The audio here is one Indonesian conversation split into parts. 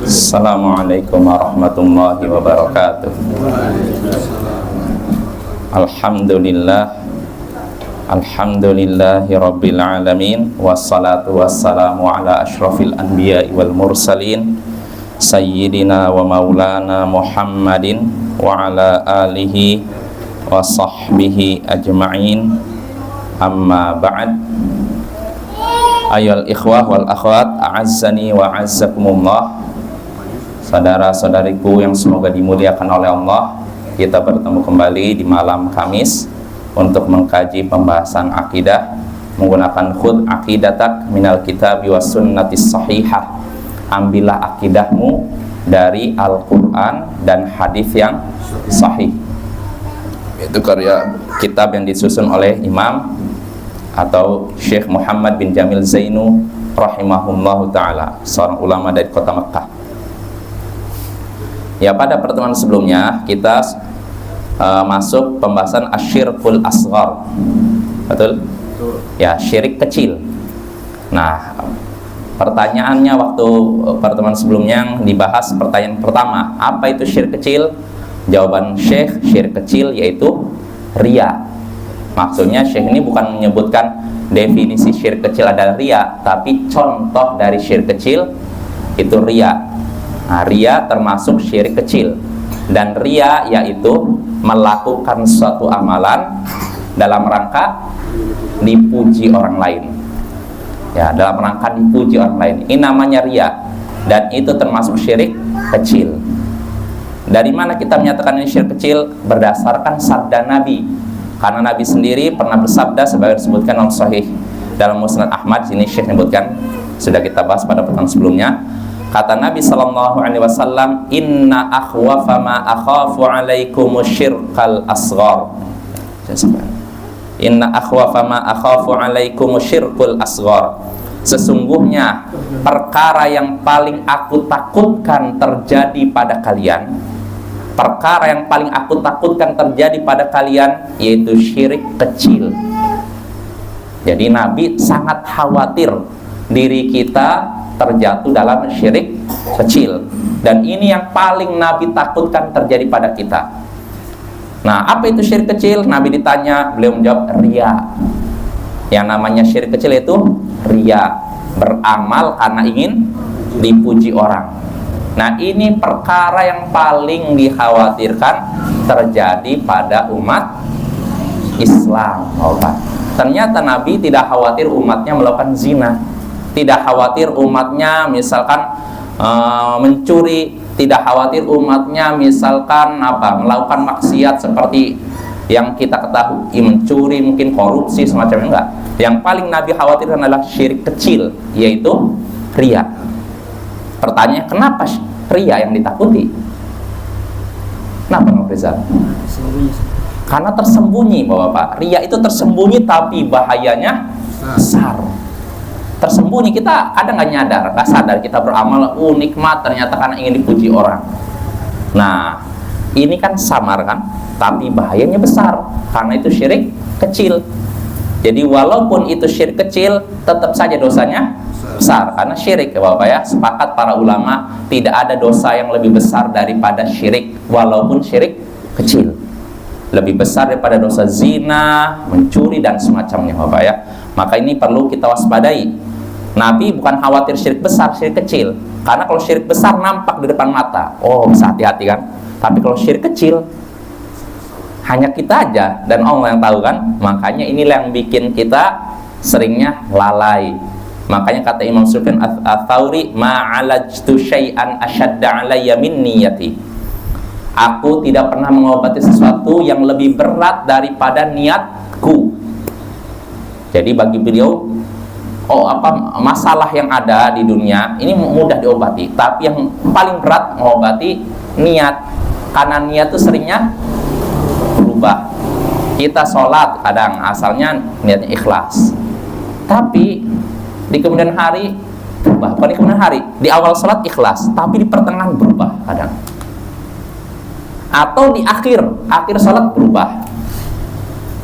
Assalamualaikum warahmatullahi wabarakatuh. Alhamdulillahi rabbil alamin. Wassalatu wassalamu ala ashrafil anbiya'i wal mursalin Sayyidina wa maulana Muhammadin wa ala alihi wa sahbihi ajma'in. Amma ba'd. Ayyuhal ikhwah wal akhwat, a'azzani wa a'azzakumullah. Saudara-saudariku yang semoga dimuliakan oleh Allah, kita bertemu kembali di malam Kamis untuk mengkaji pembahasan akidah menggunakan khudh aqidatak minal kitabi was sunnatis sahihah. Ambillah akidahmu dari Al-Quran dan hadis yang sahih. Itu karya kitab yang disusun oleh Imam atau Syekh Muhammad bin Jamil Zainu rahimahullahu ta'ala, seorang ulama dari kota Mekah. Ya, pada pertemuan sebelumnya kita masuk pembahasan asyirkul asghar. Betul? Ya, syirik kecil. Nah, pertanyaannya waktu pertemuan sebelumnya yang dibahas, pertanyaan pertama, apa itu syirik kecil? Jawaban Syekh, syirik kecil yaitu riya. Maksudnya Syekh ini bukan menyebutkan definisi syirik kecil adalah riya, tapi contoh dari syirik kecil itu riya. Nah, riya termasuk syirik kecil. Dan riya yaitu melakukan suatu amalan dalam rangka dipuji orang lain. Ya, dalam rangka dipuji orang lain. Ini namanya riya. Dan itu termasuk syirik kecil. Dari mana kita menyatakan ini syirik kecil? Berdasarkan sabda Nabi. Karena Nabi sendiri pernah bersabda sebagai disebutkan dalam Sahih dalam Musnad Ahmad. Sini Syekh menyebutkan, sudah kita bahas pada pertemuan sebelumnya. Kata Nabi sallallahu alaihi wasallam, "Inna akhwafa ma akhafu alaikum syirkal asghar." Inna akhwafa ma akhafu alaikum syirkul asghar. Sesungguhnya perkara yang paling aku takutkan terjadi pada kalian, perkara yang paling aku takutkan terjadi pada kalian yaitu syirik kecil. Jadi Nabi sangat khawatir diri kita terjatuh dalam syirik kecil, dan ini yang paling Nabi takutkan terjadi pada kita. Nah, apa itu syirik kecil? Nabi ditanya, beliau menjawab riya. Yang namanya syirik kecil itu riya, beramal karena ingin dipuji orang. Nah, ini perkara yang paling dikhawatirkan terjadi pada umat Islam. Ternyata Nabi tidak khawatir umatnya melakukan zina, tidak khawatir umatnya misalkan mencuri, tidak khawatir umatnya misalkan melakukan maksiat seperti yang kita ketahui, mencuri, mungkin korupsi semacamnya. Enggak. Yang paling Nabi khawatirkan adalah syirik kecil, yaitu riya. Pertanyaannya, kenapa riya yang ditakuti? Kenapa Pak Rizal? Karena tersembunyi, Bapak. Riya itu tersembunyi tapi bahayanya besar. Tersembunyi, kita kadang nggak nyadar, nggak sadar kita beramal, nikmat, ternyata karena ingin dipuji orang. Nah, ini kan samar kan, tapi bahayanya besar karena itu syirik kecil. Jadi walaupun itu syirik kecil, tetap saja dosanya besar karena syirik, ya Bapak ya. Sepakat para ulama, tidak ada dosa yang lebih besar daripada syirik, walaupun syirik kecil. Lebih besar daripada dosa zina, mencuri dan semacamnya, Bapak ya. Maka ini perlu kita waspadai. Nabi bukan khawatir syirik besar, syirik kecil. Karena kalau syirik besar nampak di depan mata, oh bisa hati-hati kan. Tapi kalau syirik kecil, hanya kita aja dan Allah yang tahu kan. Makanya inilah yang bikin kita seringnya lalai. Makanya kata Imam Sufyan Ats-Tsauri, "Ma'alajtu syai'an asyadda 'alayya min niyati." Aku tidak pernah mengobati sesuatu yang lebih berat daripada niatku. Jadi bagi beliau, masalah yang ada di dunia ini mudah diobati, tapi yang paling berat mengobati niat, karena niat itu seringnya berubah. Kita sholat kadang asalnya niatnya ikhlas, tapi di kemudian hari berubah. Bukan di kemudian hari, di awal sholat ikhlas, tapi di pertengahan berubah kadang, atau di akhir sholat berubah.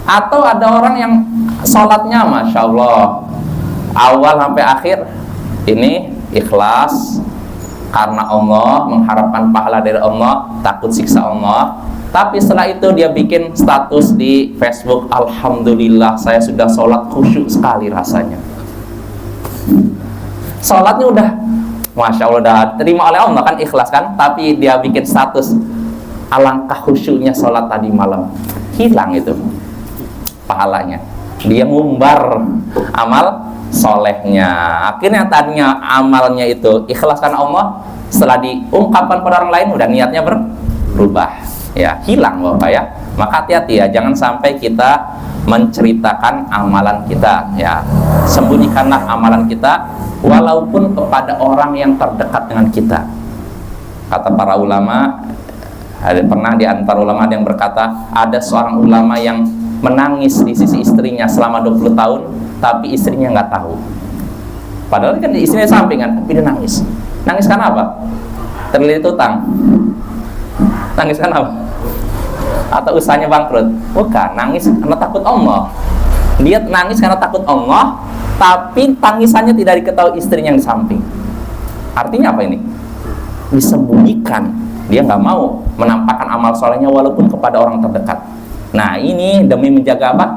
Atau ada orang yang sholatnya Masya Allah awal sampai akhir ini ikhlas, karena Allah, mengharapkan pahala dari Allah, takut siksa Allah. Tapi setelah itu dia bikin status di Facebook, alhamdulillah saya sudah sholat khusyuk sekali rasanya. Sholatnya udah Masya Allah udah terima oleh Allah kan, ikhlas kan. Tapi dia bikin status, alangkah khusyuknya sholat tadi malam. Hilang itu pahalanya. Dia ngumbar amal solehnya. Akhirnya tadinya amalnya itu ikhlas karena Allah, setelah diungkapkan pada orang lain udah niatnya berubah. Ya, hilang Bapak ya. Maka hati-hati ya, jangan sampai kita menceritakan amalan kita ya. Sembunyikanlah amalan kita walaupun kepada orang yang terdekat dengan kita. Kata para ulama, pernah di antara ulama ada yang berkata, ada seorang ulama yang menangis di sisi istrinya selama 20 tahun tapi istrinya nggak tahu. Padahal kan istrinya sampingan, tapi dia nangis. Nangis karena apa? Terlilit utang. Nangis karena apa? Atau usahanya bangkrut? Bukan, nangis karena takut Allah. Dia nangis karena takut Allah, tapi tangisannya tidak diketahui istrinya yang di samping. Artinya apa ini? Disembunyikan. Dia nggak mau menampakkan amal solehnya walaupun kepada orang terdekat. Nah ini demi menjaga apa?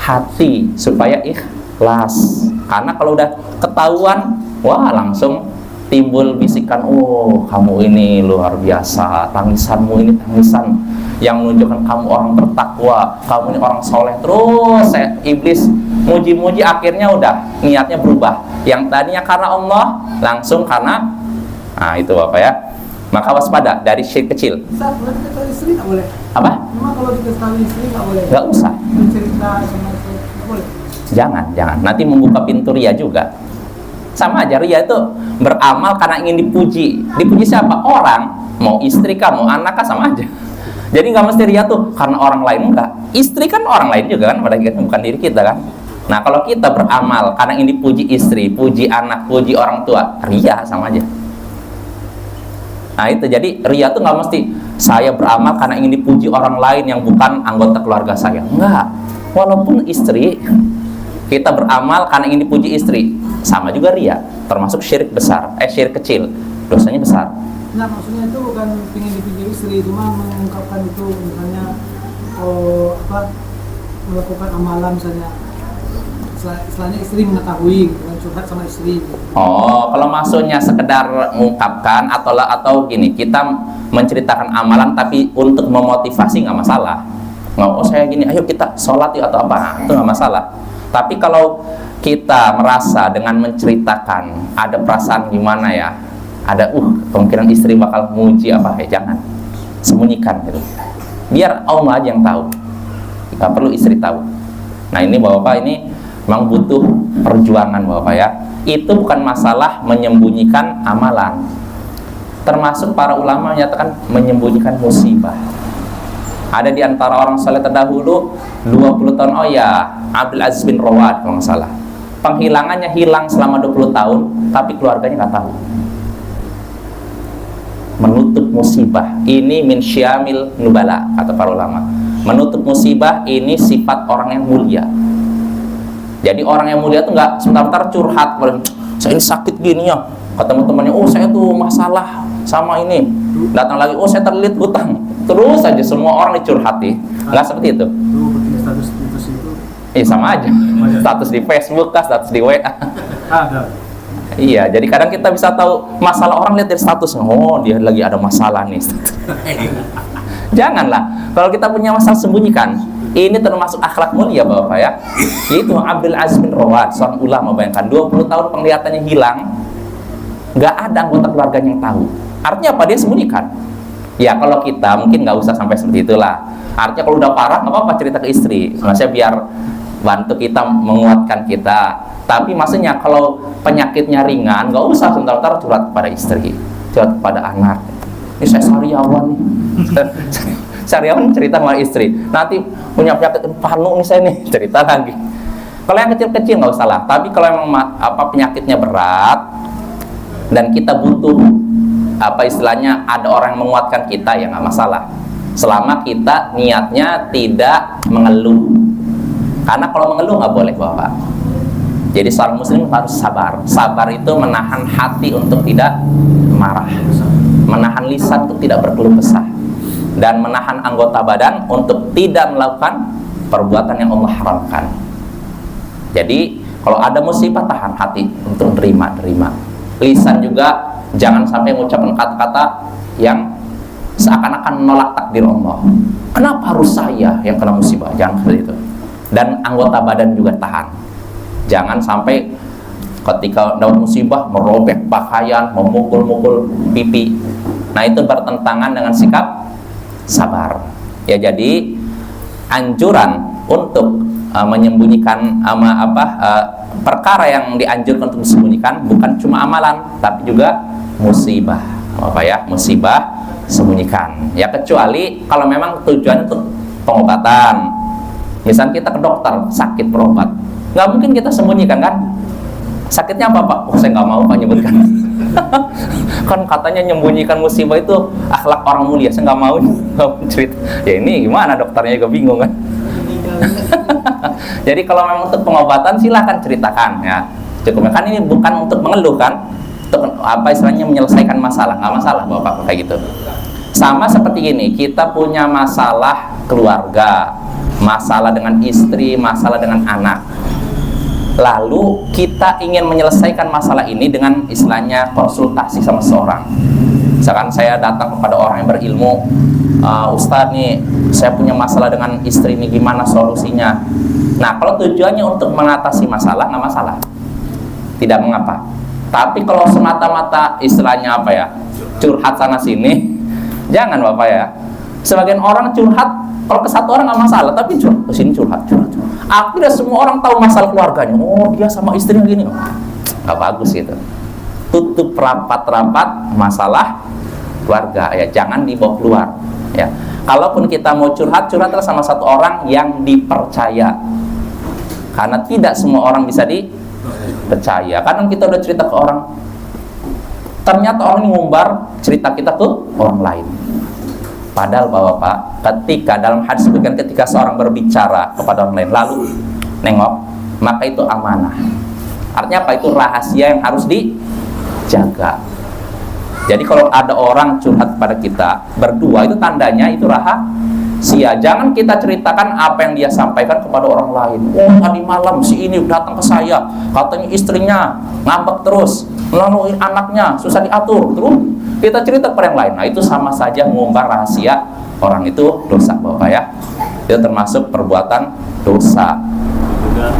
Hati supaya ikhlas. Karena kalau udah ketahuan, wah langsung timbul bisikan, oh kamu ini luar biasa, tangisanmu ini tangisan yang menunjukkan kamu orang bertakwa, kamu ini orang soleh. Terus iblis muji-muji, akhirnya udah niatnya berubah. Yang tadinya karena Allah langsung karena, nah itu Bapak ya. Maka waspada dari syirik kecil. Saat berarti kata istri nggak boleh. Apa? Memang kalau dikasih tahu istri nggak boleh. Nggak usah. Cerita sama istri nggak boleh. Jangan. Nanti membuka pintu ria juga. Sama aja, ria itu beramal karena ingin dipuji. Dipuji siapa? Orang. Mau istri kah, mau anak kah, sama aja. Jadi nggak mesti ria tuh karena orang lain, enggak. Istri kan orang lain juga kan, pada kita bukan diri kita kan. Nah kalau kita beramal karena ingin dipuji istri, puji anak, puji orang tua, ria sama aja. Nah itu, jadi ria tuh nggak mesti saya beramal karena ingin dipuji orang lain yang bukan anggota keluarga saya. Enggak. Walaupun istri, kita beramal karena ingin dipuji istri, sama juga ria, termasuk syirik besar, syirik kecil, dosanya besar. Nah maksudnya itu bukan ingin dipuji istri, cuma mengungkapkan itu misalnya melakukan amalan misalnya, istilahnya istri mengetahui, bukan curhat sama istri. Oh, kalau maksudnya sekedar mengungkapkan atau gini, kita menceritakan amalan tapi untuk memotivasi nggak masalah. Nggak, oh saya gini, ayo kita sholat yuk atau apa, itu nggak masalah. Tapi kalau kita merasa dengan menceritakan ada perasaan gimana ya, ada kemungkinan istri bakal muji apa, jangan sembunyikan gitu. Biar Allah aja yang tahu, nggak perlu istri tahu. Nah ini Bapak, ini memang butuh perjuangan Bapak ya. Itu bukan masalah menyembunyikan amalan. Termasuk para ulama menyatakan menyembunyikan musibah. Ada di antara orang saleh terdahulu 20 tahun, oh ya, Abdul Aziz bin Rawad kalau nggak salah. Penghilangannya hilang selama 20 tahun, tapi keluarganya nggak tahu. Menutup musibah ini min syamil nubala, kata para ulama. Menutup musibah ini sifat orang yang mulia. Jadi orang yang mulia tuh nggak sebentar-bentar curhat, saya ini sakit gini ya, ketemu temannya, oh saya tuh masalah sama ini, datang lagi, oh saya terlilit hutang, terus aja semua orang dicurhati. Nggak seperti itu. Status itu Sama aja, status di Facebook kah, status di WA. ada. Iya, jadi kadang kita bisa tahu masalah orang, lihat dari statusnya, oh dia lagi ada masalah nih. Janganlah, kalau kita punya masalah sembunyikan. Ini termasuk akhlak mulia Bapak ya. Yaitu Abdul Aziz bin Rawad, seorang ulama, bayangkan 20 tahun penglihatannya hilang, nggak ada anggota keluarganya yang tahu. Artinya apa? Dia sembunyikan. Ya kalau kita mungkin nggak usah sampai seperti itulah. Artinya kalau udah parah nggak apa-apa cerita ke istri, maksudnya biar bantu kita, menguatkan kita. Tapi maksudnya kalau penyakitnya ringan, nggak usah sebentar-bentar curhat kepada istri, curhat kepada anak. Ini saya sariawan nih. Sariawan cerita sama istri, nanti punya penyakit panu nih saya nih, cerita lagi. Kalau yang kecil-kecil nggak usah lah. Tapi kalau memang penyakitnya berat dan kita butuh istilahnya ada orang yang menguatkan kita, ya nggak masalah. Selama kita niatnya tidak mengeluh. Karena kalau mengeluh nggak boleh Bapak. Jadi seorang muslim harus sabar. Sabar itu menahan hati untuk tidak marah, menahan lisan untuk tidak berkeluh kesah, dan menahan anggota badan untuk tidak melakukan perbuatan yang Allah haramkan. Jadi kalau ada musibah, tahan hati untuk terima. Lisan juga jangan sampai mengucapkan kata-kata yang seakan-akan menolak takdir Allah. Kenapa harus saya yang kena musibah? Jangan seperti itu. Dan anggota badan juga tahan. Jangan sampai ketika dapat musibah merobek pakaian, memukul-mukul pipi. Nah, itu bertentangan dengan sikap sabar. Ya, jadi anjuran untuk menyembunyikan perkara yang dianjurkan untuk disembunyikan bukan cuma amalan, tapi juga musibah. Musibah sembunyikan. Ya, kecuali kalau memang tujuannya untuk pengobatan. Misalnya kita ke dokter sakit berobat, nggak mungkin kita sembunyikan kan? Sakitnya apa Pak? Oh, saya nggak mau Pak nyebutkan. Kan katanya nyembunyikan musibah itu akhlak orang mulia. Saya nggak mau cerita. Ya ini gimana dokternya juga bingung kan? Jadi kalau memang untuk pengobatan silahkan ceritakan ya. Cukup kan ini bukan untuk mengeluh kan? Untuk istilahnya menyelesaikan masalah, nggak masalah Bapak kayak gitu. Sama seperti ini, kita punya masalah keluarga, masalah dengan istri, masalah dengan anak. Lalu kita ingin menyelesaikan masalah ini dengan istilahnya konsultasi sama seseorang. Misalkan saya datang kepada orang yang berilmu, Ustadz nih, saya punya masalah dengan istri ini, gimana solusinya? Nah, kalau tujuannya untuk mengatasi masalah, nggak masalah, tidak mengapa. Tapi kalau semata-mata istilahnya curhat sana sini, jangan Bapak ya. Sebagian orang curhat, kalau ke satu orang nggak masalah, tapi ke sini curhat. Akhirnya semua orang tahu masalah keluarganya. Oh, dia sama istrinya gini. Nggak bagus gitu. Tutup rapat-rapat masalah keluarga ya, jangan dibawa keluar ya. Kalaupun kita mau curhatlah sama satu orang yang dipercaya, karena tidak semua orang bisa dipercaya. Kadang kita udah cerita ke orang, ternyata orang ini ngumbar cerita kita ke orang lain. Padahal Bapak, ketika dalam hadis disebutkan ketika seorang berbicara kepada orang lain lalu nengok, maka itu amanah. Artinya apa? Itu rahasia yang harus dijaga. Jadi kalau ada orang curhat kepada kita berdua, itu tandanya itu rahasia. Jangan kita ceritakan apa yang dia sampaikan kepada orang lain. Oh, tadi malam si ini datang ke saya, katanya istrinya ngambek terus, lalu anaknya susah diatur, terus kita cerita kepada yang lain. Nah, itu sama saja mengumbar rahasia orang, itu dosa Bapak ya. Itu termasuk perbuatan dosa. Juga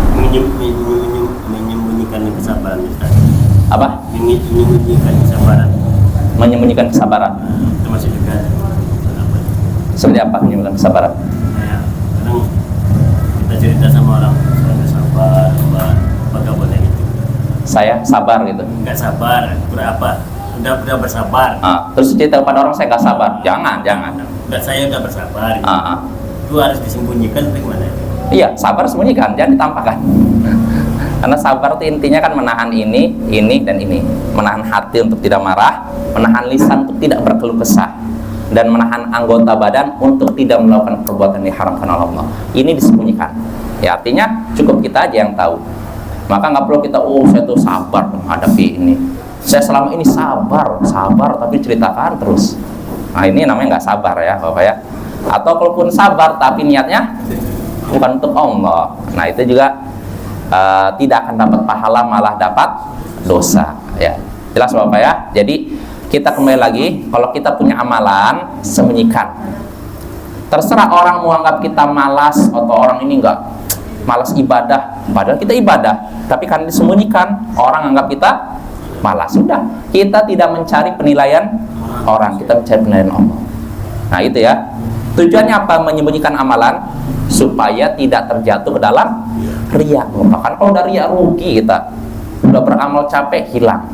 menyembunyikan kesabaran. Apa? Menyembunyikan kesabaran. Menyembunyikan kesabaran. Termasuk juga Seperti apa menyembunyikan kesabaran? ya, kadang kita cerita sama orang, saya sabar, apa gak boleh gitu. Saya sabar gitu. Nggak sabar, berapa? Udah bersabar. Terus cerita kepada orang saya nggak sabar. Jangan. Saya udah bersabar. Itu harus disembunyikan, bagaimana? Iya, sabar sembunyikan, jangan ditampakkan. Karena sabar itu intinya kan menahan ini, dan ini. Menahan hati untuk tidak marah, menahan lisan untuk tidak berkeluh kesah, dan menahan anggota badan untuk tidak melakukan perbuatan yang diharamkan oleh Allah. Ini disembunyikan. Ya, artinya cukup kita aja yang tahu. Maka nggak perlu kita, saya tuh sabar menghadapi ini. Saya selama ini sabar, tapi ceritakan terus. Nah, ini namanya nggak sabar ya Bapak ya. Atau kalaupun sabar tapi niatnya bukan untuk Allah, nah itu juga tidak akan dapat pahala, malah dapat dosa ya. Jelas Bapak ya. Jadi kita kembali lagi, kalau kita punya amalan, sembunyikan. Terserah orang mau anggap kita malas atau orang ini enggak malas ibadah, padahal kita ibadah, tapi kan disembunyikan, orang anggap kita malas. Sudah, kita tidak mencari penilaian orang, kita mencari penilaian Allah. Nah itu ya, tujuannya apa menyembunyikan amalan? Supaya tidak terjatuh ke dalam riya. Bahkan kalau udah riya rugi kita, udah beramal capek hilang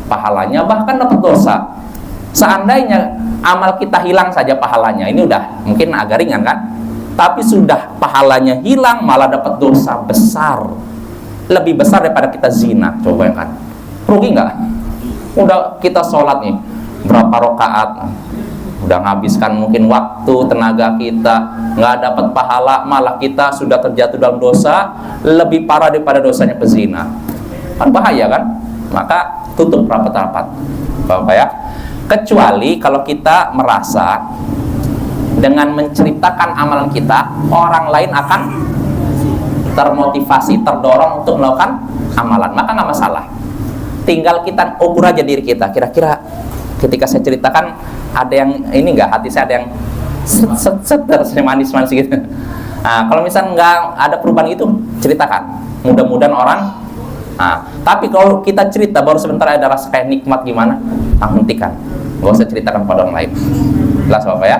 pahalanya, bahkan dapat dosa. Seandainya amal kita hilang saja pahalanya, ini udah mungkin agak ringan kan, tapi sudah pahalanya hilang malah dapat dosa besar, lebih besar daripada kita zina. Coba ya kan, rugi nggak? Udah kita sholat nih berapa rakaat, udah menghabiskan mungkin waktu, tenaga kita, nggak dapat pahala, malah kita sudah terjatuh dalam dosa lebih parah daripada dosanya pezina. Kan bahaya kan? Maka tutup rapat-rapat, Bapak ya. Kecuali kalau kita merasa dengan menceritakan amalan kita, orang lain akan termotivasi, terdorong untuk melakukan amalan, maka nggak masalah. Tinggal kita ukur aja diri kita, kira-kira ketika saya ceritakan ada yang ini nggak, hati saya ada yang set manis-manis gitu. Nah, kalau misalnya nggak ada perubahan itu, ceritakan, mudah-mudahan orang. Nah, tapi kalau kita cerita baru sebentar ada rasa kayak nikmat gimana, hentikan, nggak usah ceritakan pada orang lain. Jelas Bapak ya.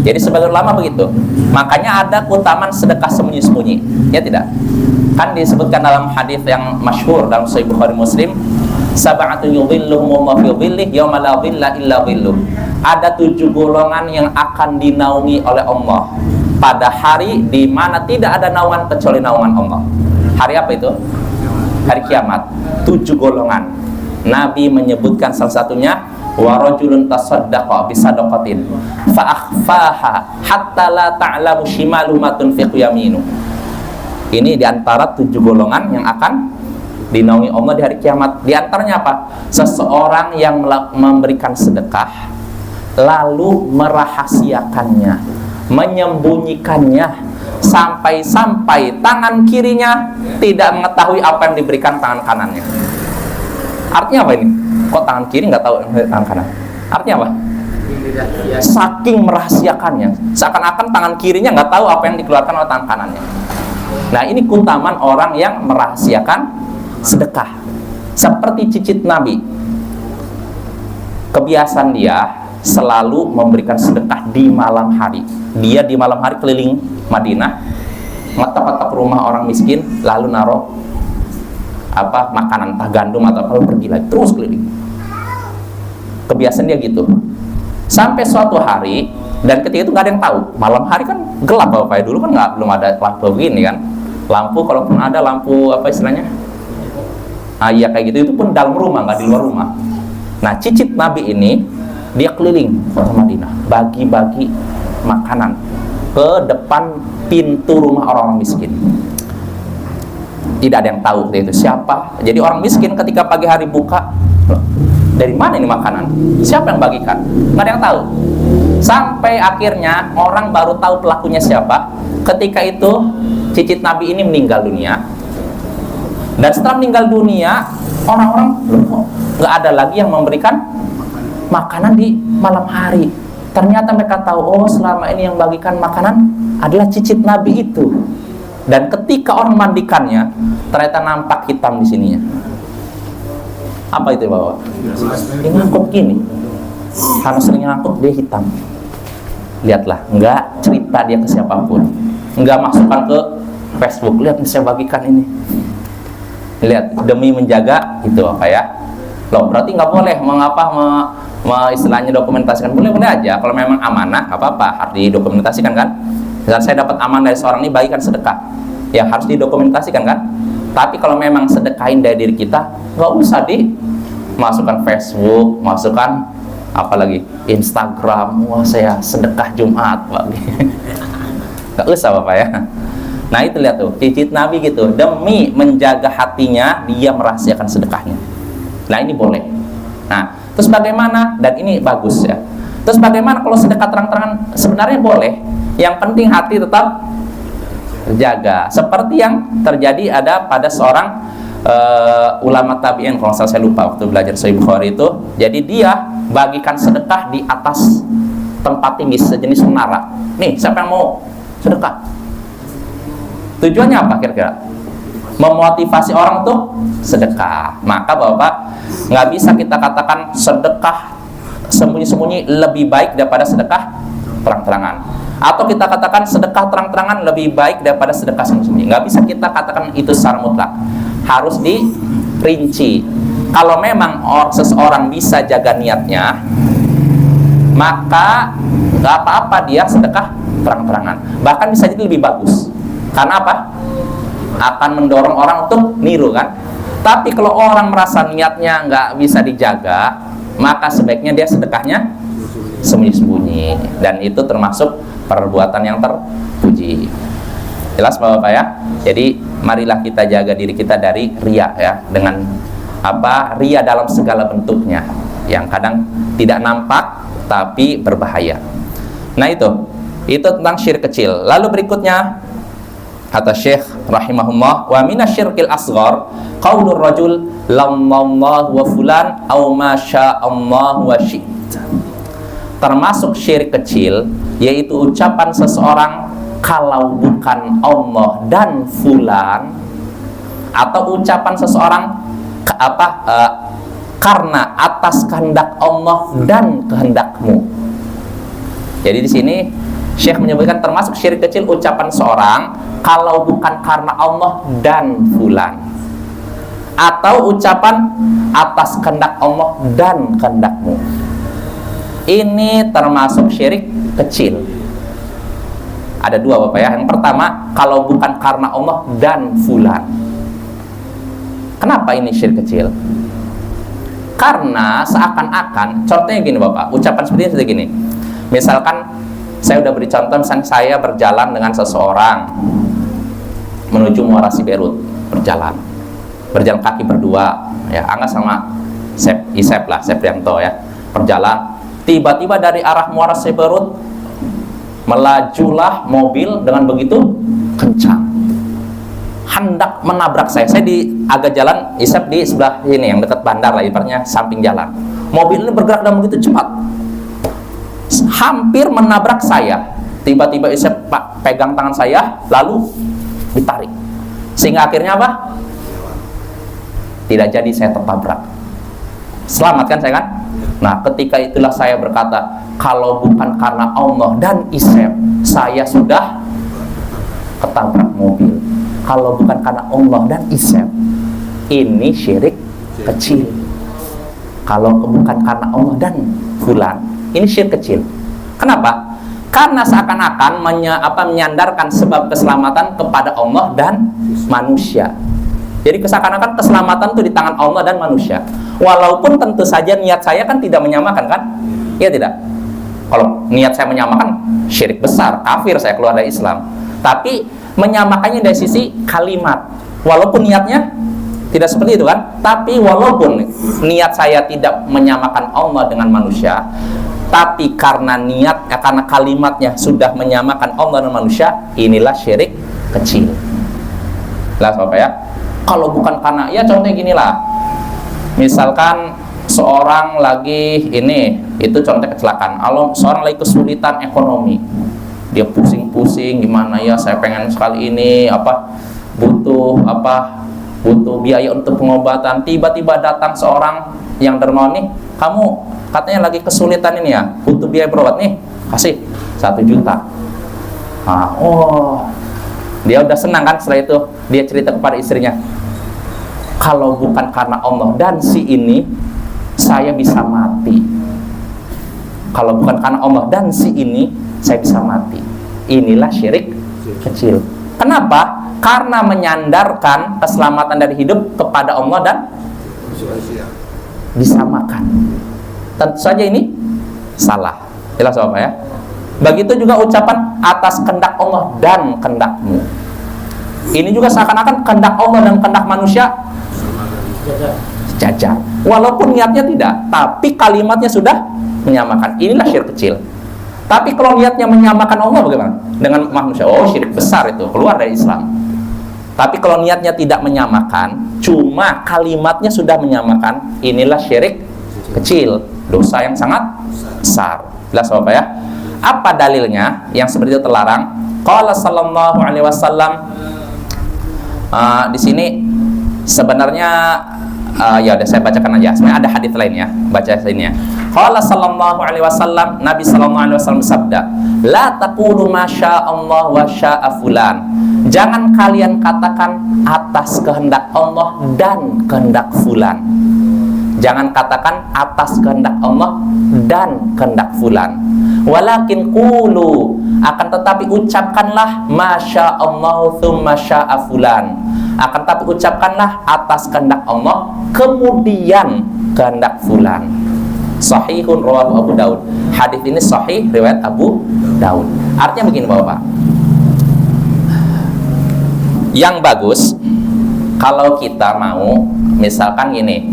Jadi sebagai ulama begitu. Makanya ada keutamaan sedekah sembunyi-sembunyi, ya tidak? Kan disebutkan dalam hadis yang masyhur dalam Sahih Bukhari Muslim, sab'atun yudhilluhumullahu fi dhillih yauma la dhilla illa dhilluh. Ada 7 golongan yang akan dinaungi oleh Allah pada hari di mana tidak ada naungan kecuali naungan Allah. Hari apa itu? Hari kiamat. 7 golongan. Nabi menyebutkan salah satunya, wa rajulun tasaddaqa bi sadaqatin fa akhfaha hatta la ta'lamu shimaluhu ma tunfiqu yaminu. Ini diantara 7 golongan yang akan dinaungi Allah di hari kiamat. Di antaranya apa? Seseorang yang memberikan sedekah lalu merahasiakannya, menyembunyikannya sampai-sampai tangan kirinya tidak mengetahui apa yang diberikan tangan kanannya. Artinya apa ini? Kok tangan kiri nggak tahu tangan kanan? Artinya apa? Saking merahasiakannya, seakan-akan tangan kirinya nggak tahu apa yang dikeluarkan oleh tangan kanannya. Nah, ini keutamaan orang yang merahasiakan sedekah. Seperti cicit Nabi, kebiasaan dia selalu memberikan sedekah di malam hari. Dia di malam hari keliling Madinah, ngetap-ngetap rumah orang miskin, lalu naruh makanan, entah gandum atau apa, pergi lagi terus keliling. Kebiasaan dia gitu sampai suatu hari, dan ketika itu nggak ada yang tahu. Malam hari kan gelap Bapak ya, dulu kan belum ada lampu begini kan. Lampu kalaupun ada lampu apa istilahnya, iya kayak gitu, itu pun dalam rumah, nggak di luar rumah. Nah, cicit Nabi ini dia keliling kota Madinah, bagi-bagi makanan ke depan pintu rumah orang-orang miskin. Tidak ada yang tahu itu siapa. Jadi orang miskin ketika pagi hari buka, dari mana ini makanan? Siapa yang bagikan? Nggak ada yang tahu. Sampai akhirnya orang baru tahu pelakunya siapa ketika itu cicit Nabi ini meninggal dunia. Dan setelah meninggal dunia, orang-orang nggak ada lagi yang memberikan makanan di malam hari. Ternyata mereka tahu, oh selama ini yang bagikan makanan adalah cicit Nabi itu. Dan ketika orang mandikannya, ternyata nampak hitam di sininya. Apa itu Bapak? Dia ngangkut gini. Karena sering ngangkut dia hitam. Lihatlah, nggak cerita dia ke siapapun, nggak masukkan ke Facebook. Lihat saya bagikan ini. Lihat, demi menjaga itu apa ya? Loh, berarti nggak boleh istilahnya dokumentasikan. Boleh aja kalau memang amanah, nggak apa-apa, harus didokumentasikan kan. Misalnya saya dapat amanah dari seorang ini, bagikan sedekah, ya harus didokumentasikan kan. Tapi kalau memang sedekahin dari diri kita, nggak usah dimasukkan Facebook, masukkan apalagi Instagram. Wah, saya sedekah Jumat Pak. Nggak usah Bapak ya. Nah, itu lihat tuh, cicit Nabi gitu, demi menjaga hatinya dia merahasiakan sedekahnya. Nah, ini boleh. Nah, terus bagaimana? Dan ini bagus ya. Terus bagaimana kalau sedekah terang-terangan? Sebenarnya boleh. Yang penting hati tetap terjaga. Seperti yang terjadi ada pada seorang ulama tabi'in, kalau saya lupa waktu belajar Sahih Bukhari itu. Jadi dia bagikan sedekah di atas tempat tinggi sejenis menara. Nih, siapa yang mau sedekah? Tujuannya apa kira-kira? Memotivasi orang untuk sedekah. Maka Bapak, nggak bisa kita katakan sedekah sembunyi-sembunyi lebih baik daripada sedekah terang-terangan, atau kita katakan sedekah terang-terangan lebih baik daripada sedekah sembunyi-sembunyi. Nggak bisa kita katakan itu secara mutlak, harus dirinci. Kalau memang seseorang bisa jaga niatnya, maka nggak apa-apa dia sedekah terang-terangan, bahkan bisa jadi lebih bagus. Karena apa? Akan mendorong orang untuk niru kan. Tapi kalau orang merasa niatnya nggak bisa dijaga, maka sebaiknya dia sedekahnya sembunyi-sembunyi, dan itu termasuk perbuatan yang terpuji. Jelas Bapak ya? Jadi marilah kita jaga diri kita dari riya ya, dengan riya dalam segala bentuknya yang kadang tidak nampak tapi berbahaya. Nah itu tentang syirik kecil. Lalu berikutnya kata Syekh rahimahullah, wa minasyirkil asghar qaulur rajul lammallahu wa fulan aw ma sya'allahu wa syi'ta. Termasuk syirik kecil yaitu ucapan seseorang kalau bukan Allah dan fulan, atau ucapan seseorang karena atas kehendak Allah dan kehendakmu. Jadi di sini Syekh menyebutkan termasuk syirik kecil ucapan seorang kalau bukan karena Allah dan fulan, atau ucapan atas kehendak Allah dan kehendakmu. Ini termasuk syirik kecil. Ada dua Bapak ya. Yang pertama, kalau bukan karena Allah dan fulan. Kenapa ini syirik kecil? Karena seakan-akan, contohnya gini Bapak, ucapan seperti ini gini. Misalkan saya udah beri contoh, misalnya saya berjalan dengan seseorang menuju Muara Siberut, berjalan kaki berdua ya, Angga sama Isep Prianto ya, berjalan, tiba-tiba dari arah Muara Siberut melajulah mobil dengan begitu kencang, hendak menabrak saya di agak jalan, Isep di sebelah ini yang dekat bandar lah, ibaratnya samping jalan. Mobil ini bergerak dengan begitu cepat, hampir menabrak saya. Tiba-tiba Isep pegang tangan saya, lalu ditarik, sehingga akhirnya apa? Tidak jadi, saya tertabrak. Selamat kan saya kan? Nah, ketika itulah saya berkata, kalau bukan karena Allah dan Isep, saya sudah ketabrak mobil. Kalau bukan karena Allah dan Isep, ini syirik kecil. Kalau bukan karena Allah dan fulan, ini syirik kecil. Kenapa? Karena seakan-akan menyandarkan sebab keselamatan kepada Allah dan manusia. Jadi seakan-akan keselamatan itu di tangan Allah dan manusia. Walaupun tentu saja niat saya kan tidak menyamakan kan? Iya tidak? Kalau niat saya menyamakan, syirik besar, kafir, saya keluar dari Islam. Tapi menyamakannya dari sisi kalimat. Walaupun niatnya tidak seperti itu kan? Tapi walaupun niat saya tidak menyamakan Allah dengan manusia, tapi karena karena kalimatnya sudah menyamakan Allah dan manusia, inilah syirik kecil. Jelas Bapak ya? Kalau bukan karena, ya contohnya ginilah, misalkan seorang lagi itu contoh kecelakaan, seorang lagi kesulitan ekonomi, dia pusing-pusing gimana ya, saya pengen sekali ini butuh biaya untuk pengobatan. Tiba-tiba datang seorang yang dermawan, nih kamu katanya lagi kesulitan ini ya, butuh biaya berobat, nih kasih 1 juta. Dia udah senang kan. Setelah itu dia cerita kepada istrinya, kalau bukan karena Allah dan si ini, saya bisa mati. Kalau bukan karena Allah dan si ini, saya bisa mati. Inilah syirik kecil. Kenapa? Karena menyandarkan keselamatan dari hidup kepada Allah dan disamakan. Tentu saja ini salah. Jelas Bapak ya? Begitu juga ucapan atas kehendak Allah dan kehendakmu. Ini juga seakan-akan kehendak Allah dan kehendak manusia sejajar. Walaupun niatnya tidak, tapi kalimatnya sudah menyamakan. Inilah syirik kecil. Tapi kalau niatnya menyamakan Allah bagaimana? Dengan manusia, syirik besar itu, keluar dari Islam. Tapi kalau niatnya tidak menyamakan, cuma kalimatnya sudah menyamakan, inilah syirik kecil, dosa yang sangat besar. Jelas Bapak ya? Apa dalilnya yang seperti itu terlarang? Qala sallallahu alaihi wasallam, di sini sebenarnya ya udah saya bacakan aja. Sebenarnya ada hadis lain ya, baca ini ya. Qala sallallahu alaihi wasallam, Nabi sallallahu alaihi wasallam bersabda, la taqulu ma syaa Allah wa syaa fulan. Jangan kalian katakan atas kehendak Allah dan kehendak fulan. Jangan katakan atas kehendak Allah dan kehendak fulan. Walakin qulu, akan tetapi ucapkanlah masya Allah tsumma syaa fulan. Akan tetapi ucapkanlah atas kehendak Allah kemudian kehendak fulan. Sahihun rawahu Abu Daud. Hadis ini sahih riwayat Abu Daud. Artinya begini Bapak. Yang bagus kalau kita mau misalkan gini,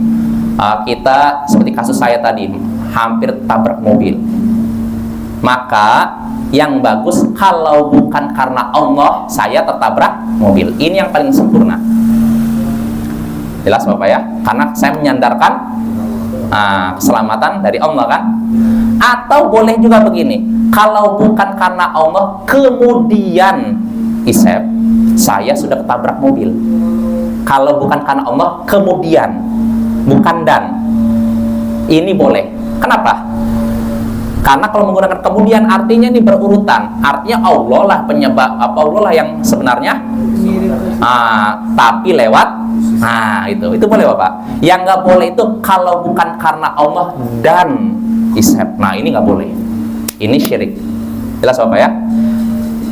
kita seperti kasus saya tadi hampir tabrak mobil, maka yang bagus kalau bukan karena Allah saya tertabrak mobil, ini yang paling sempurna. Jelas Bapak ya, karena saya menyandarkan keselamatan dari Allah kan. Atau boleh juga begini, kalau bukan karena Allah kemudian isep, saya sudah ketabrak mobil. Kalau bukan karena Allah kemudian, bukan dan, ini boleh. Kenapa? Karena kalau menggunakan kemudian artinya ini berurutan, artinya Allah lah penyebab, Allah lah yang sebenarnya, tapi lewat, itu boleh Bapak. Yang nggak boleh itu kalau bukan karena Allah dan ishab, ini nggak boleh, ini syirik. Jelas Bapak ya.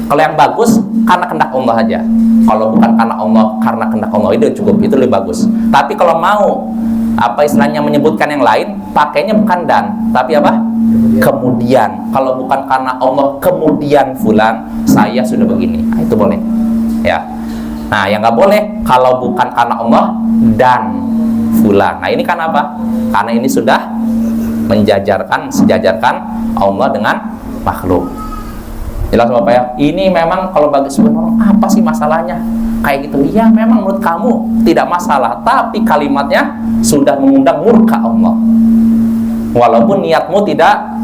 Kalau yang bagus karena kehendak Allah aja. Kalau bukan karena Allah, karena kehendak Allah, itu cukup, itu lebih bagus. Tapi kalau mau istilahnya menyebutkan yang lain, pakainya bukan dan, tapi apa? Kemudian. Kalau bukan karena Allah kemudian fulan, saya sudah begini. Itu boleh. Ya. Nah, yang nggak boleh kalau bukan karena Allah dan fulan. Ini kan apa? Karena ini sudah sejajarkan Allah dengan makhluk. Jelas Bapak ya. Ini memang kalau bagi sebagian orang, apa sih masalahnya? Kayak gitu. Ya memang menurut kamu tidak masalah, tapi kalimatnya sudah mengundang murka Allah. Walaupun niatmu tidak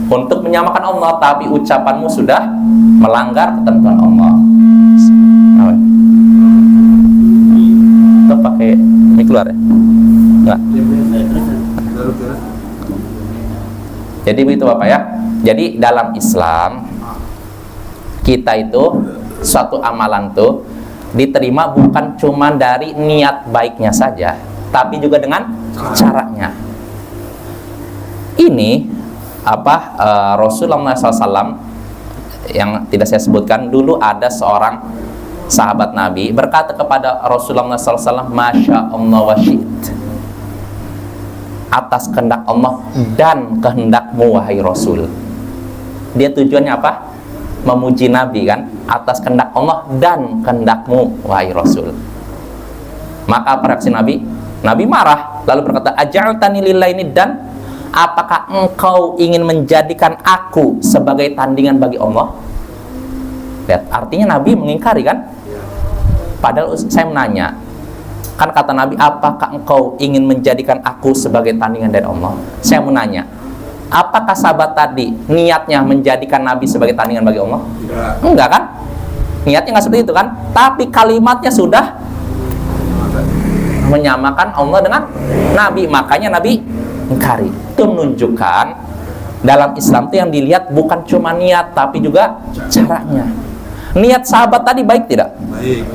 untuk menyamakan Allah, tapi ucapanmu sudah melanggar ketentuan Allah. Itu pakai mic keluar ya? Enggak. Jadi begitu Bapak ya. Jadi dalam Islam kita itu suatu amalan tuh diterima bukan cuma dari niat baiknya saja, tapi juga dengan caranya. Ini Rasulullah SAW yang tidak saya sebutkan, dulu ada seorang sahabat Nabi berkata kepada Rasulullah SAW, Masya Allah wa syi'it, atas kehendak Allah dan kehendakmu wahai Rasul. Dia tujuannya apa? Memuji Nabi kan, atas kehendak Allah dan kehendakmu wahai Rasul. Maka apa reaksi Nabi? Nabi marah lalu berkata, aja'altani lillahi niddan, apakah engkau ingin menjadikan aku sebagai tandingan bagi Allah? Lihat, artinya Nabi mengingkari kan? Padahal saya menanya, kan kata Nabi, apakah engkau ingin menjadikan aku sebagai tandingan dari Allah? Saya mau nanya, apakah sahabat tadi niatnya menjadikan Nabi sebagai tandingan bagi Allah? Enggak kan? Niatnya nggak seperti itu kan? Tapi kalimatnya sudah menyamakan Allah dengan Nabi, makanya Nabi ingkari. Itu menunjukkan dalam Islam itu yang dilihat bukan cuma niat, tapi juga caranya. Niat sahabat tadi baik tidak?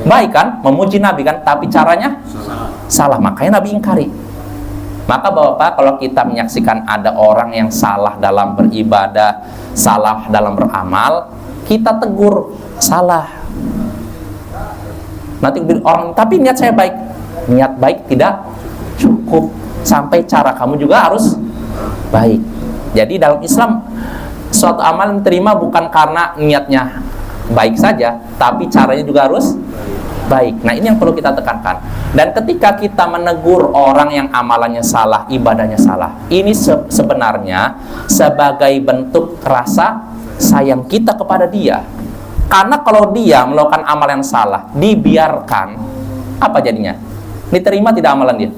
Baik kan? Memuji Nabi kan? Tapi caranya salah, makanya Nabi ingkari. Maka Bapak, kalau kita menyaksikan ada orang yang salah dalam beribadah, salah dalam beramal, kita tegur, salah. Nanti orang, tapi niat saya baik. Niat baik tidak cukup, sampai cara kamu juga harus baik. Jadi dalam Islam, suatu amal diterima bukan karena niatnya baik saja, tapi caranya juga harus baik. Nah, ini yang perlu kita tekankan. Dan ketika kita menegur orang yang amalannya salah, ibadahnya salah, ini sebenarnya sebagai bentuk rasa sayang kita kepada dia. Karena kalau dia melakukan amal yang salah, dibiarkan, apa jadinya? Diterima tidak amalan dia?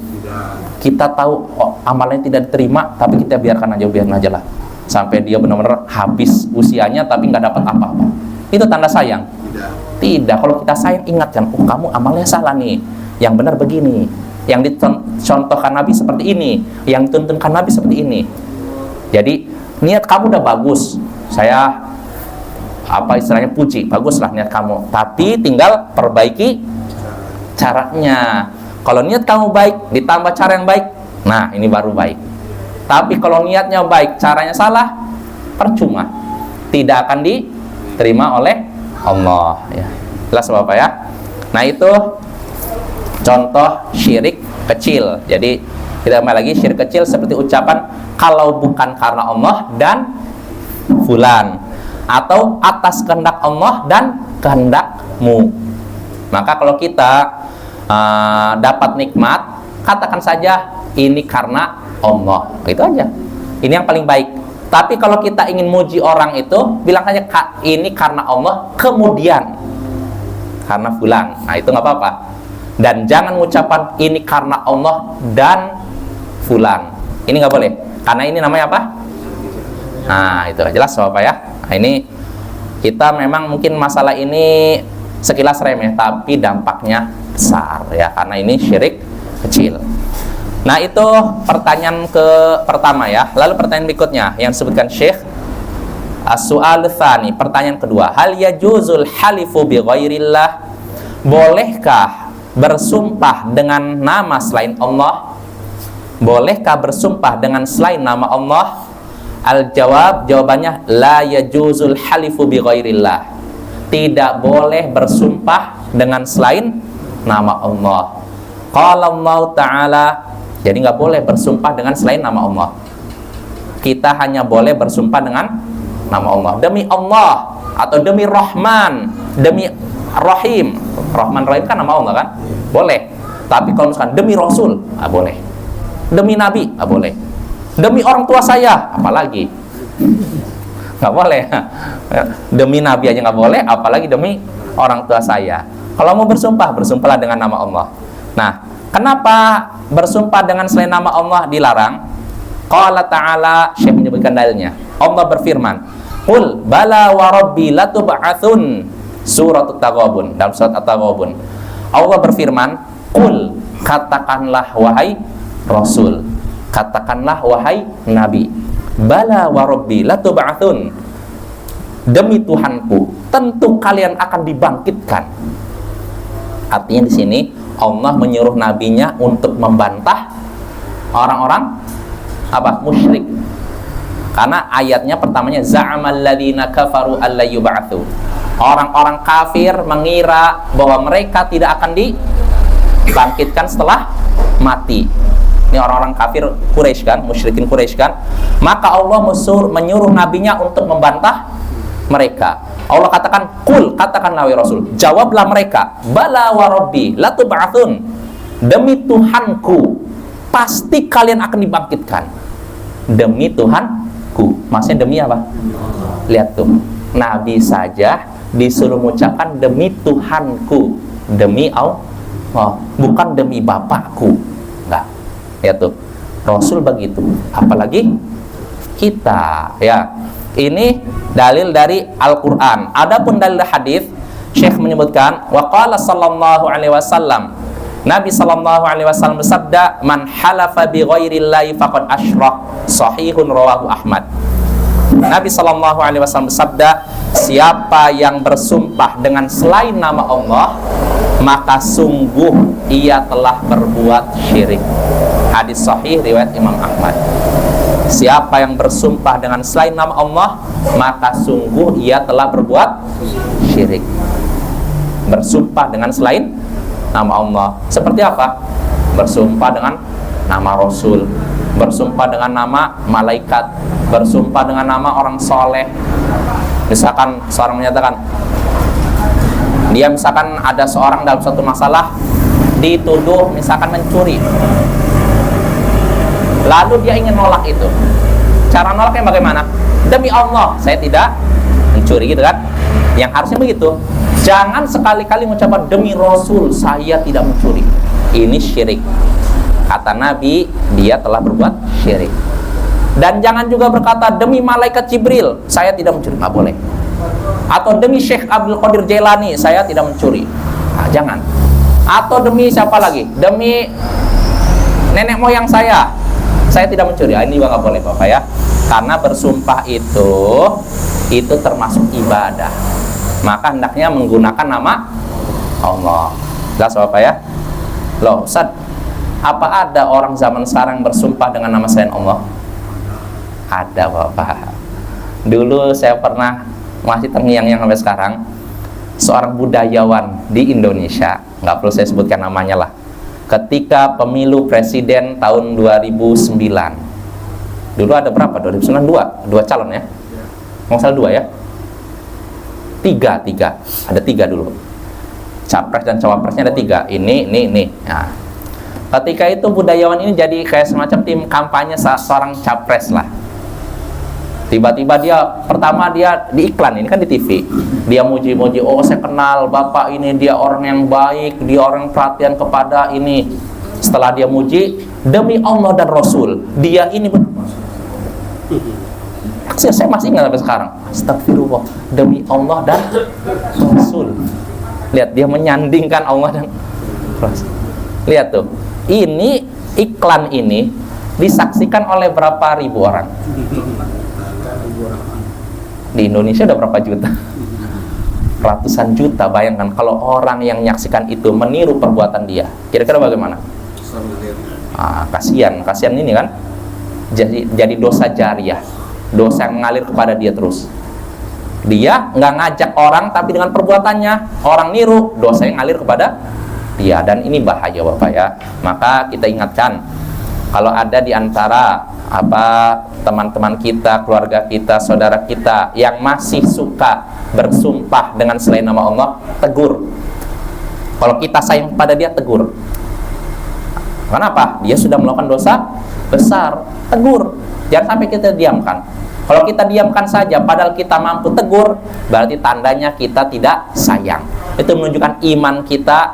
Kita tahu amalnya tidak diterima, tapi kita biarkan aja lah, sampai dia benar-benar habis usianya tapi nggak dapat apa-apa. Itu tanda sayang? Tidak. Kalau kita sayang, ingatkan, kamu amalnya salah nih, yang benar begini, yang dicontohkan Nabi seperti ini, yang dituntunkan Nabi seperti ini. Jadi niat kamu udah bagus, saya istilahnya puji, baguslah niat kamu, tapi tinggal perbaiki caranya. Kalau niat kamu baik, ditambah cara yang baik, nah ini baru baik. Tapi kalau niatnya baik, caranya salah, percuma, tidak akan diterima oleh Allah. Ya. Jelas Bapak ya. Nah itu contoh syirik kecil. Jadi Kita kembali lagi, syirik kecil seperti ucapan kalau bukan karena Allah dan fulan, atau atas kehendak Allah dan kehendakmu. Maka kalau kita dapat nikmat, katakan saja ini karena Allah, itu aja. Ini yang paling baik. Tapi kalau kita ingin muji orang itu, bilang saja ini karena Allah, kemudian karena fulan. Nah, itu nggak apa-apa. Dan jangan mengucapkan ini karena Allah dan fulan. Ini nggak boleh. Karena ini namanya apa? Nah, itu jelas Bapak ya. Nah, ini kita memang mungkin masalah ini sekilas remeh, tapi dampaknya besar ya, karena ini syirik kecil. Nah, itu pertanyaan pertama ya. Lalu pertanyaan berikutnya yang disebutkan Syekh, as-su'al tsani, pertanyaan kedua, hal yajuzul halifu bi ghairillah? Bolehkah bersumpah dengan nama selain Allah? Bolehkah bersumpah dengan selain nama Allah? Al-jawab, jawabannya la yajuzul halifu bi ghairillah. Tidak boleh bersumpah dengan selain nama Allah. Qala Allah Ta'ala, jadi nggak boleh bersumpah dengan selain nama Allah. Kita hanya boleh bersumpah dengan nama Allah. Demi Allah, atau demi Rahman, demi Rahim. Rahman Rahim kan nama Allah kan? Boleh. Tapi kalau misalkan demi Rasul, nggak boleh. Demi Nabi, nggak boleh. Demi orang tua saya, apalagi nggak boleh. Demi Nabi aja nggak boleh, apalagi demi orang tua saya. Kalau mau bersumpah, bersumpahlah dengan nama Allah. Nah, kenapa bersumpah dengan selain nama Allah dilarang? Qala Ta'ala, Syekh menyebutkan dalilnya. Allah berfirman, qul bala wa rabbi latub'atsun, surat At-Taghabun, dalam surat At-Taghabun. Allah berfirman, qul, katakanlah wahai Rasul, katakanlah wahai Nabi, bala wa rabbi latub'atsun, demi Tuhanku, tentu kalian akan dibangkitkan. Artinya di sini Allah menyuruh nabinya untuk membantah orang-orang apa? Musyrik. Karena ayatnya pertamanya za'amal ladzina kafaru alla yub'atsu. Orang-orang kafir mengira bahwa mereka tidak akan dibangkitkan setelah mati. Ini orang-orang kafir Quraisy kan, musyrikin Quraisy kan. Maka Allah menyuruh nabinya untuk membantah mereka. Allah katakan, "Qul," katakanlah wahai Rasul, jawablah mereka, "Bala wa rabbi latub'atsun." Demi Tuhanku, pasti kalian akan dibangkitkan. Demi Tuhanku. Maksudnya demi apa? Lihat tuh, Nabi saja disuruh mengucapkan demi Tuhanku, demi Allah, bukan demi bapakku. Enggak. Ya tuh, Rasul begitu. Apalagi kita, ya. Ini dalil dari Al-Qur'an. Adapun dalil hadis, Syekh menyebutkan waqala sallallahu alaihi wasallam, Nabi sallallahu alaihi wasallam bersabda, "Man halafa bi ghairillahi faqad asyrak." Sahihun rawahu Ahmad. Nabi sallallahu alaihi wasallam bersabda, siapa yang bersumpah dengan selain nama Allah, maka sungguh ia telah berbuat syirik. Hadis sahih riwayat Imam Ahmad. Siapa yang bersumpah dengan selain nama Allah, maka sungguh ia telah berbuat syirik. Bersumpah dengan selain nama Allah. Seperti apa? Bersumpah dengan nama Rasul, bersumpah dengan nama malaikat, bersumpah dengan nama orang soleh. Misalkan seorang menyatakan, dia misalkan ada seorang dalam suatu masalah dituduh misalkan mencuri, lalu dia ingin nolak itu. Cara nolaknya bagaimana? Demi Allah, saya tidak mencuri, gitu kan? Yang harusnya begitu. Jangan sekali-kali mengucapkan demi Rasul, saya tidak mencuri. Ini syirik. Kata Nabi, dia telah berbuat syirik. Dan jangan juga berkata demi malaikat Jibril, saya tidak mencuri. Nggak boleh. Atau demi Syekh Abdul Qadir Jailani, saya tidak mencuri. Nah, jangan. Atau demi siapa lagi? Demi nenek moyang saya tidak mencuri. Ini juga nggak boleh Bapak ya. Karena bersumpah itu termasuk ibadah. Maka hendaknya menggunakan nama Allah. Jelas Bapak ya? Loh Ustaz, apa ada orang zaman sekarang bersumpah dengan nama selain Allah? Ada Bapak. Dulu saya pernah, masih terngiang-ngiang sampai sekarang, seorang budayawan di Indonesia, nggak perlu saya sebutkan namanya lah, ketika pemilu presiden tahun 2009. Dulu ada berapa? 2009 dua calon ya? Nggak salah 2 ya? Tiga. Ada 3 dulu. Capres dan cawapresnya ada 3. Ini. Nah, ketika itu budayawan ini jadi kayak semacam tim kampanye seorang capres lah. Tiba-tiba pertama dia di iklan, ini kan di TV. Dia muji-muji, oh saya kenal bapak ini, dia orang yang baik, dia orang perhatian kepada ini. Setelah dia muji, demi Allah dan Rasul, dia ini saya masih ingat sampai sekarang. Astagfirullah, demi Allah dan Rasul. Lihat, dia menyandingkan Allah dan Rasul. Lihat tuh, ini iklan ini disaksikan oleh berapa ribu orang? Di Indonesia udah berapa juta? Ratusan juta. Bayangkan kalau orang yang menyaksikan itu meniru perbuatan dia, kira-kira bagaimana? Kasihan ini kan, jadi dosa jariah, dosa yang mengalir kepada dia terus. Dia nggak ngajak orang, tapi dengan perbuatannya orang niru, dosa yang ngalir kepada dia. Dan ini bahaya Bapak ya. Maka kita ingatkan, kalau ada di antara teman-teman kita, keluarga kita, saudara kita yang masih suka bersumpah dengan selain nama Allah, tegur. Kalau kita sayang pada dia, tegur. Kenapa? Dia sudah melakukan dosa besar, tegur. Jangan sampai kita diamkan. Kalau kita diamkan saja padahal kita mampu tegur, berarti tandanya kita tidak sayang. Itu menunjukkan iman kita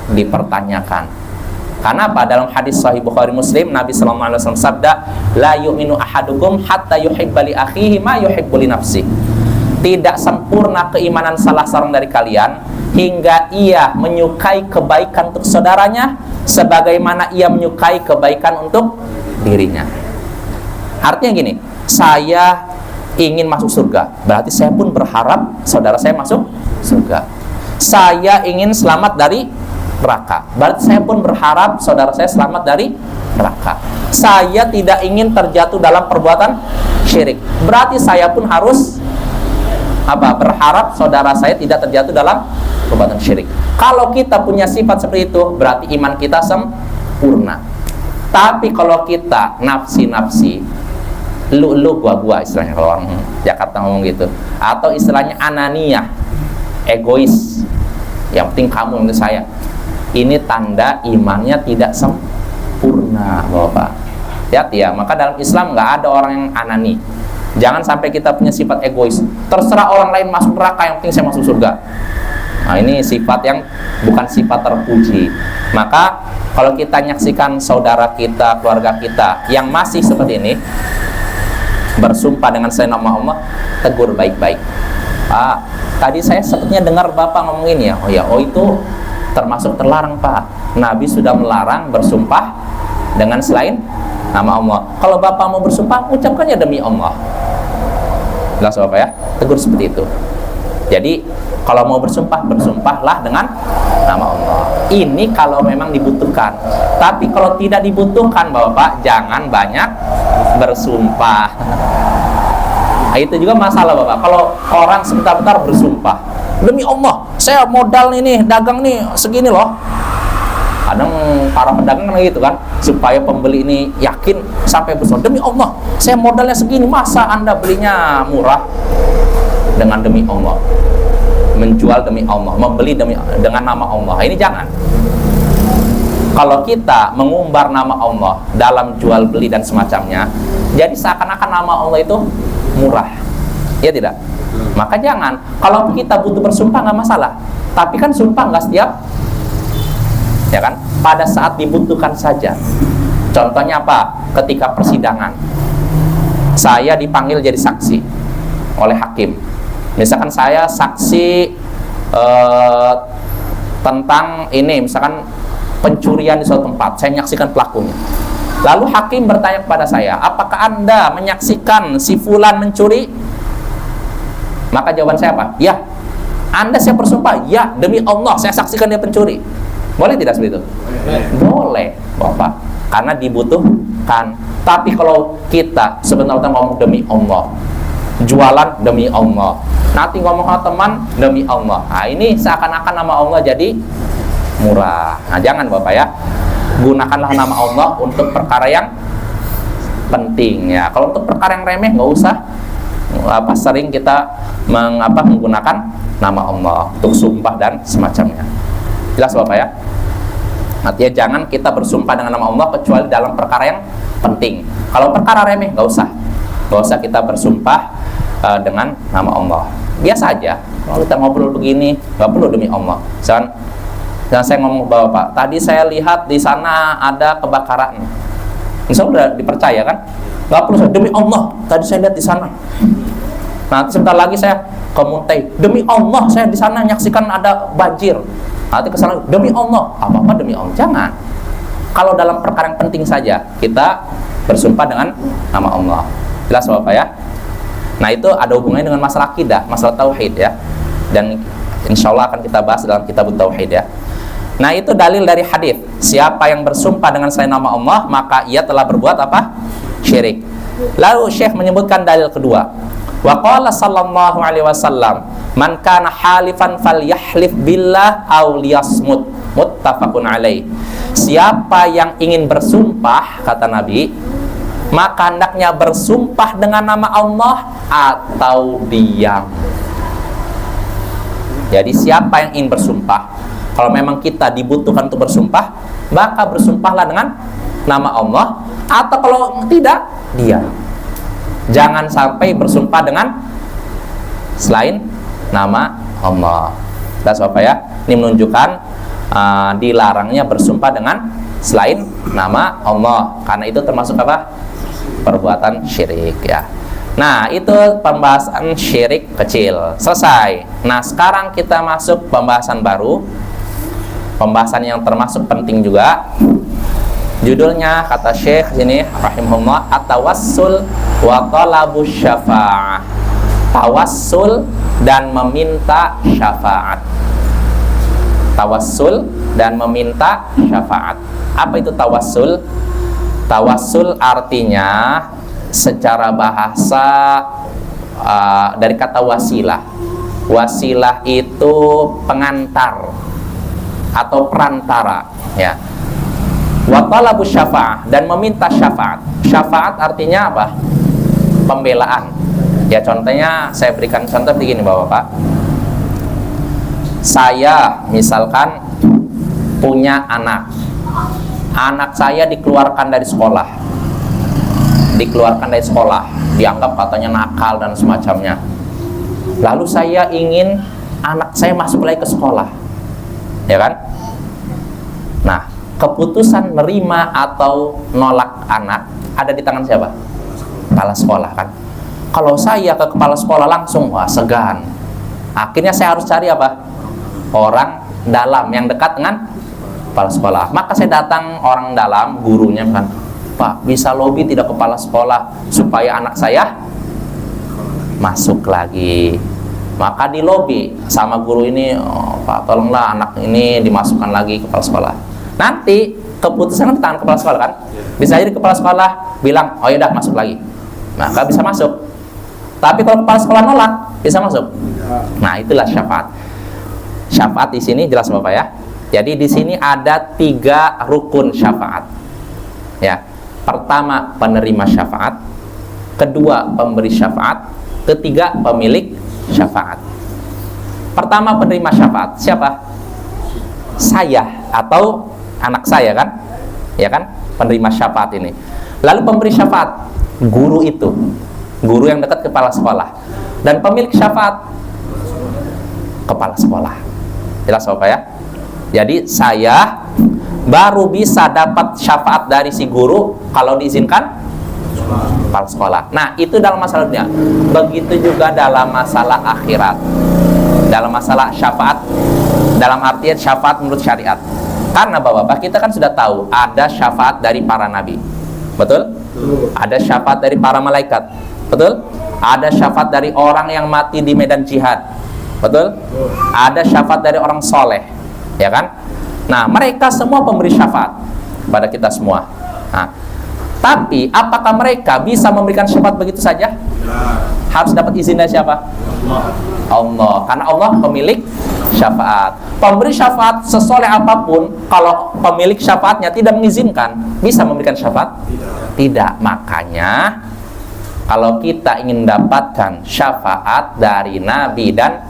dipertanyakan. Karena apa? Dalam hadis Sahih Bukhari Muslim, Nabi sallallahu alaihi wasallam sabda, la yu'minu ahadukum hatta yuhibba li akhihi ma yuhibbu li nafsihi. Tidak sempurna keimanan salah seorang dari kalian hingga ia menyukai kebaikan untuk saudaranya sebagaimana ia menyukai kebaikan untuk dirinya. Artinya gini, saya ingin masuk surga, berarti saya pun berharap saudara saya masuk surga. Saya ingin selamat dari neraka, berarti saya pun berharap saudara saya selamat dari neraka. Saya tidak ingin terjatuh dalam perbuatan syirik, berarti saya pun harus berharap saudara saya tidak terjatuh dalam perbuatan syirik. Kalau kita punya sifat seperti itu, berarti iman kita sempurna. Tapi kalau kita nafsi-nafsi, lu gua istilahnya kalau orang Jakarta ngomong gitu, atau istilahnya ananiyah, egois, yang penting kamu itu saya, ini tanda imannya tidak sempurna Bapak. Hati-hati ya. Maka dalam Islam nggak ada orang yang anani. Jangan sampai kita punya sifat egois, terserah orang lain masuk neraka, yang penting saya masuk surga. Nah, ini sifat yang bukan sifat terpuji. Maka kalau kita nyaksikan saudara kita, keluarga kita yang masih seperti ini, bersumpah dengan selain nama Allah, tegur baik-baik. Tadi saya sepertinya dengar Bapak ngomong ini ya. Oh itu termasuk terlarang Pak. Nabi sudah melarang bersumpah dengan selain nama Allah. Kalau Bapak mau bersumpah, ucapkannya demi Allah. Jelas Bapak ya? Tegur seperti itu. Jadi kalau mau bersumpah, bersumpahlah dengan nama Allah. Ini kalau memang dibutuhkan. Tapi kalau tidak dibutuhkan Bapak, jangan banyak bersumpah. Nah, itu juga masalah Bapak. Kalau orang sebentar-bentar bersumpah, demi Allah, saya modal ini, dagang nih segini loh. Kadang para pedagang kan gitu kan, supaya pembeli ini yakin sampai bersumpah, demi Allah, saya modalnya segini, masa Anda belinya murah? Dengan demi Allah, menjual demi Allah, membeli dengan nama Allah. Ini jangan. Kalau kita mengumbar nama Allah dalam jual beli dan semacamnya, jadi seakan-akan nama Allah itu murah, ya tidak? Maka jangan. Kalau kita butuh bersumpah nggak masalah, tapi kan sumpah nggak setiap, ya kan? Pada saat dibutuhkan saja. Contohnya apa? Ketika persidangan, saya dipanggil jadi saksi oleh hakim. Misalkan saya saksi tentang ini, misalkan pencurian di suatu tempat, saya menyaksikan pelakunya. Lalu hakim bertanya kepada saya, apakah Anda menyaksikan si fulan mencuri? Maka jawaban saya apa? Ya. Anda saya bersumpah, ya, demi Allah saya saksikan dia pencuri. Boleh tidak seperti itu? Boleh Bapak, karena dibutuhkan. Tapi kalau kita sebenarnya ngomong demi Allah, jualan demi Allah, nanti ngomong sama teman demi Allah, nah ini seakan-akan nama Allah jadi murah. Nah, jangan Bapak ya. Gunakanlah nama Allah untuk perkara yang penting ya. Kalau untuk perkara yang remeh nggak usah sering kita menggunakan nama Allah untuk sumpah dan semacamnya. Jelas Bapak ya? Artinya jangan kita bersumpah dengan nama Allah kecuali dalam perkara yang penting. Kalau perkara remeh nggak usah kita bersumpah dengan nama Allah. Biasa aja. Kalau kita ngobrol begini nggak perlu demi Allah. Dan saya ngomong ke Bapak, tadi saya lihat di sana ada kebakaran. Misalnya udah dipercaya kan? Nggak perlu demi Allah. Tadi saya lihat di sana. Nanti sebentar lagi saya ke Muntai. Demi Allah saya di sana menyaksikan ada banjir. Nanti kesana demi Allah. Apa-apa demi Allah. Jangan. Kalau dalam perkara yang penting saja kita bersumpah dengan nama Allah. Jelas Bapak ya? Nah, itu ada hubungannya dengan masalah akidah, masalah tauhid ya. Dan insya Allah akan kita bahas dalam kitab tauhid ya. Nah, itu dalil dari hadis. Siapa yang bersumpah dengan selain nama Allah, maka ia telah berbuat apa? Syirik. Lalu Syekh menyebutkan dalil kedua. Wa qala sallallahu alaihi wasallam, "Man kana halifan falyahlif billah aw liyasmut." Muttafaqun alaih. Siapa yang ingin bersumpah, kata Nabi, maka hendaknya bersumpah dengan nama Allah atau diam. Jadi siapa yang ingin bersumpah, kalau memang kita dibutuhkan untuk bersumpah, maka bersumpahlah dengan nama Allah, atau kalau tidak, diam. Jangan sampai bersumpah dengan selain nama Allah. That's Bapak ya. Ini menunjukkan dilarangnya bersumpah dengan selain nama Allah, karena itu termasuk apa? Perbuatan syirik ya. Nah, itu pembahasan syirik kecil. Selesai. Nah, sekarang kita masuk pembahasan baru. Pembahasan yang termasuk penting juga. Judulnya kata Syekh sini rahimahullah, at-tawassul wa talabus syafa'ah. Tawassul dan meminta syafaat. Tawassul dan meminta syafaat. Apa itu tawassul? Tawassul artinya secara bahasa dari kata wasilah. Wasilah itu pengantar atau perantara ya. Wa talabus syafa'ah, dan meminta syafaat. Syafaat artinya apa? Pembelaan. Ya, contohnya saya berikan contoh begini Bapak-Bapak. Saya misalkan punya anak saya dikeluarkan dari sekolah, dianggap katanya nakal dan semacamnya. Lalu saya ingin anak saya masuk lagi ke sekolah, ya kan? Nah, keputusan menerima atau nolak anak ada di tangan siapa? Kepala sekolah kan? Kalau saya ke kepala sekolah langsung, wah segan. Akhirnya saya harus cari apa? Orang dalam yang dekat dengan kepala sekolah. Maka saya datang orang dalam, gurunya kan, Pak, bisa lobby tidak kepala sekolah supaya anak saya masuk lagi. Maka di lobby sama guru ini, oh, Pak, tolonglah anak ini dimasukkan lagi ke kepala sekolah. Nanti keputusan di tangan kepala sekolah kan. Bisa jadi kepala sekolah bilang, oh yaudah masuk lagi, maka bisa masuk. Tapi kalau kepala sekolah nolak, bisa masuk. Nah, itulah syafaat. Syafaat di sini jelas Bapak ya. Jadi di sini ada 3 rukun syafaat. Ya. Pertama, penerima syafaat. Kedua, pemberi syafaat. Ketiga, pemilik syafaat. Pertama, penerima syafaat. Siapa? Saya atau anak saya kan? Ya kan? Penerima syafaat ini. Lalu pemberi syafaat, guru itu. Guru yang dekat kepala sekolah. Dan pemilik syafaat, kepala sekolah. Jelas Bapak ya? Jadi saya baru bisa dapat syafaat dari si guru kalau diizinkan kepala sekolah. Nah, itu dalam masalah dunia. Begitu juga dalam masalah akhirat. Dalam masalah syafaat, dalam artian syafaat menurut syariat. Karena Bapak-bapak, kita kan sudah tahu ada syafaat dari para nabi. Betul? Ada syafaat dari para malaikat. Betul? Ada syafaat dari orang yang mati di medan jihad. Betul? Ada syafaat dari orang soleh, ya kan? Nah, mereka semua pemberi syafaat pada kita semua. Nah, Tapi apakah mereka bisa memberikan syafaat begitu saja? Harus dapat izin dari siapa? Allah. Karena Allah pemilik syafaat. Pemberi syafaat sesoleh apapun, kalau pemilik syafaatnya tidak mengizinkan, bisa memberikan syafaat? Tidak. Makanya kalau kita ingin mendapatkan syafaat dari Nabi dan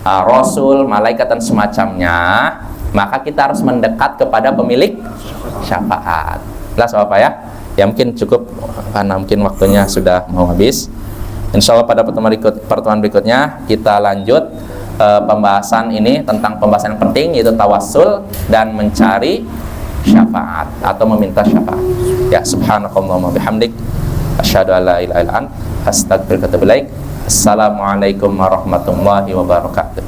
Rasul, malaikat dan semacamnya, maka kita harus mendekat kepada pemilik syafaat. Jelas Bapak ya? Ya mungkin cukup karena mungkin waktunya sudah mau habis. Insya Allah pada pertemuan berikutnya kita lanjut pembahasan ini tentang pembahasan yang penting, yaitu tawassul dan mencari syafaat atau meminta syafaat. Ya, subhanakallahumma bihamdik asyhadu an la ilaha illa anta astaghfiruka wa atubu ilaik. Assalamualaikum warahmatullahi wabarakatuh.